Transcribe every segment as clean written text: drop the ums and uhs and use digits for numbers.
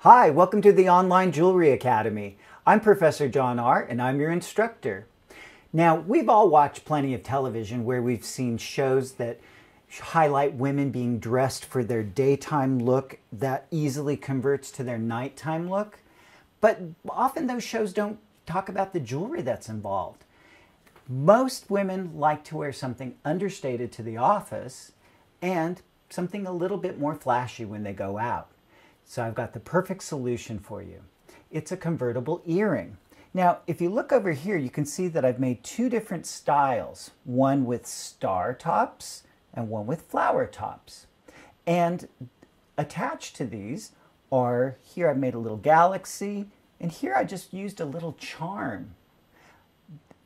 Hi, welcome to the Online Jewelry Academy. I'm Professor John Ahr and I'm your instructor. Now, we've all watched plenty of television where we've seen shows that highlight women being dressed for their daytime look that easily converts to their nighttime look. But often those shows don't talk about the jewelry that's involved. Most women like to wear something understated to the office and something a little bit more flashy when they go out. So I've got the perfect solution for you. It's a convertible earring. Now, if you look over here, you can see that I've made two different styles, one with star tops and one with flower tops. And attached to these are, here I've made a little galaxy, and here I just used a little charm.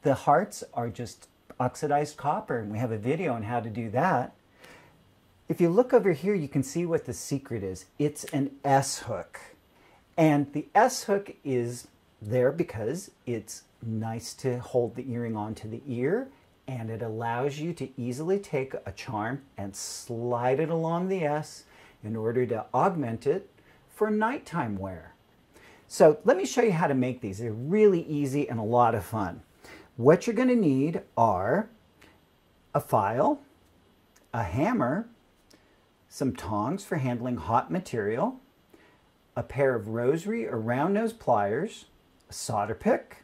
The hearts are just oxidized copper, and we have a video on how to do that. If you look over here, you can see what the secret is. It's an S-hook. And the S-hook is there because it's nice to hold the earring onto the ear, and it allows you to easily take a charm and slide it along the S in order to augment it for nighttime wear. So let me show you how to make these. They're really easy and a lot of fun. What you're going to need are a file, a hammer, some tongs for handling hot material, a pair of rosary or round nose pliers, a solder pick,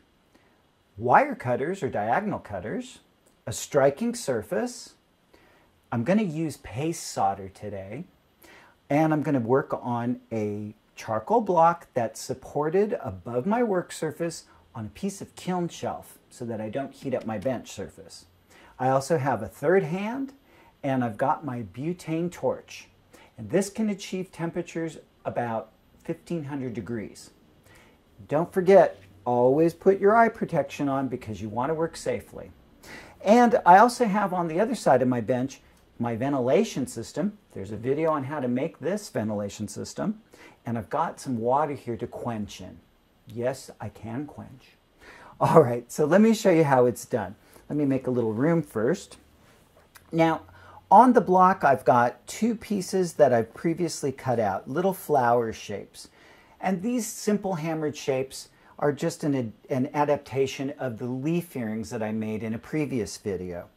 wire cutters or diagonal cutters, a striking surface. I'm going to use paste solder today, and I'm going to work on a charcoal block that's supported above my work surface on a piece of kiln shelf so that I don't heat up my bench surface. I also have a third hand, and I've got my butane torch. And this can achieve temperatures about 1500 degrees. Don't forget, always put your eye protection on because you want to work safely. And I also have on the other side of my bench my ventilation system. There's a video on how to make this ventilation system. And I've got some water here to quench in. Yes, I can quench. All right, so let me show you how it's done. Let me make a little room first. Now, on the block, I've got two pieces that I've previously cut out, little flower shapes. And these simple hammered shapes are just an adaptation of the leaf earrings that I made in a previous video.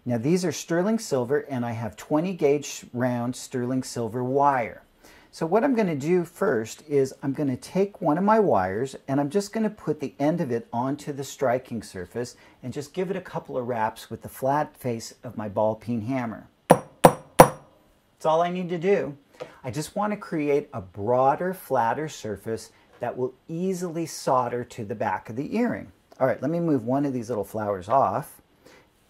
Now, these are sterling silver, and I have 20 gauge round sterling silver wire. So what I'm going to do first is I'm going to take one of my wires and I'm just going to put the end of it onto the striking surface and just give it a couple of wraps with the flat face of my ball-peen hammer. That's all I need to do. I just want to create a broader, flatter surface that will easily solder to the back of the earring. All right, let me move one of these little flowers off,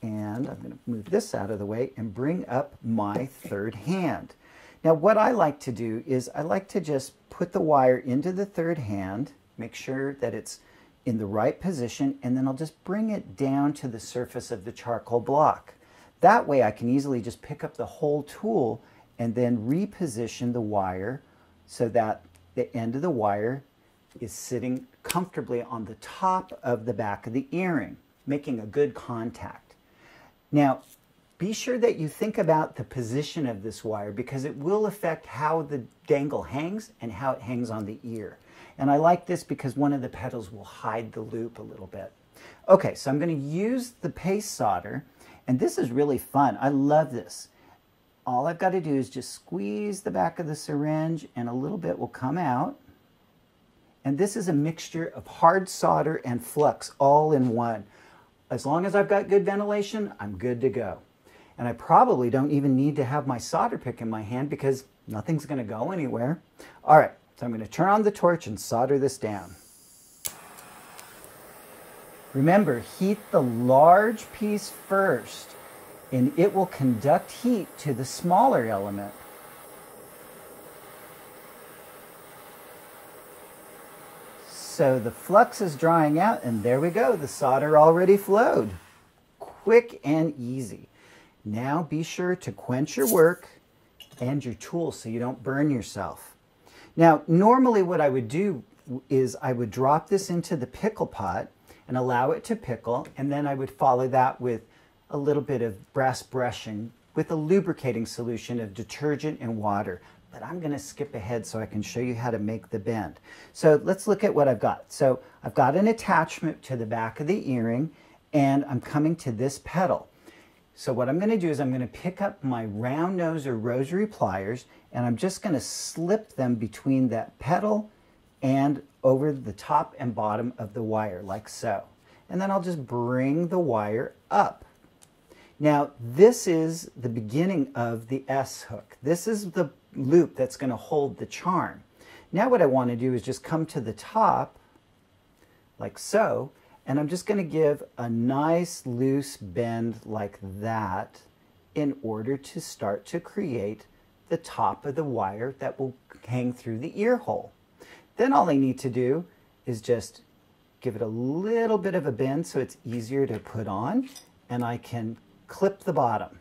and I'm going to move this out of the way and bring up my third hand. Now, what I like to do is I like to just put the wire into the third hand, make sure that it's in the right position, and then I'll just bring it down to the surface of the charcoal block. That way I can easily just pick up the whole tool and then reposition the wire so that the end of the wire is sitting comfortably on the top of the back of the earring, making a good contact. Now, be sure that you think about the position of this wire because it will affect how the dangle hangs and how it hangs on the ear. And I like this because one of the petals will hide the loop a little bit. Okay, so I'm going to use the paste solder, and this is really fun. I love this. All I've got to do is just squeeze the back of the syringe and a little bit will come out. And this is a mixture of hard solder and flux all in one. As long as I've got good ventilation, I'm good to go. And I probably don't even need to have my solder pick in my hand because nothing's going to go anywhere. All right, so I'm going to turn on the torch and solder this down. Remember, heat the large piece first, and it will conduct heat to the smaller element. So the flux is drying out, and there we go. The solder already flowed. Quick and easy. Now be sure to quench your work and your tool so you don't burn yourself. Now, normally what I would do is I would drop this into the pickle pot and allow it to pickle, and then I would follow that with a little bit of brass brushing with a lubricating solution of detergent and water. but I'm going to skip ahead so I can show you how to make the bend. So let's look at what I've got. So I've got an attachment to the back of the earring, and I'm coming to this petal. So what I'm going to do is I'm going to pick up my round nose or rosary pliers, and I'm just going to slip them between that petal and over the top and bottom of the wire, like so. And then I'll just bring the wire up. Now, this is the beginning of the S hook. This is the loop that's going to hold the charm. Now what I want to do is just come to the top, like so, and I'm just going to give a nice loose bend like that in order to start to create the top of the wire that will hang through the ear hole. Then all I need to do is just give it a little bit of a bend so it's easier to put on, and I can clip the bottom.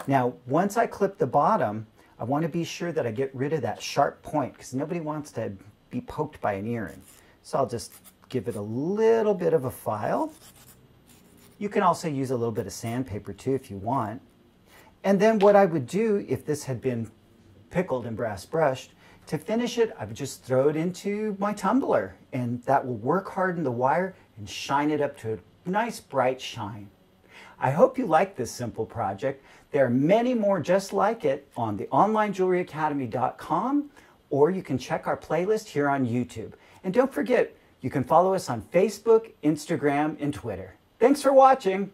Now, once I clip the bottom, I want to be sure that I get rid of that sharp point because nobody wants to be poked by an earring. So I'll just give it a little bit of a file. You can also use a little bit of sandpaper too if you want. And then what I would do if this had been pickled and brass brushed, to finish it, I would just throw it into my tumbler, and that will work harden the wire and shine it up to a nice bright shine. I hope you like this simple project. There are many more just like it on the onlinejewelryacademy.com, or you can check our playlist here on YouTube. And don't forget, you can follow us on Facebook, Instagram, and Twitter. Thanks for watching.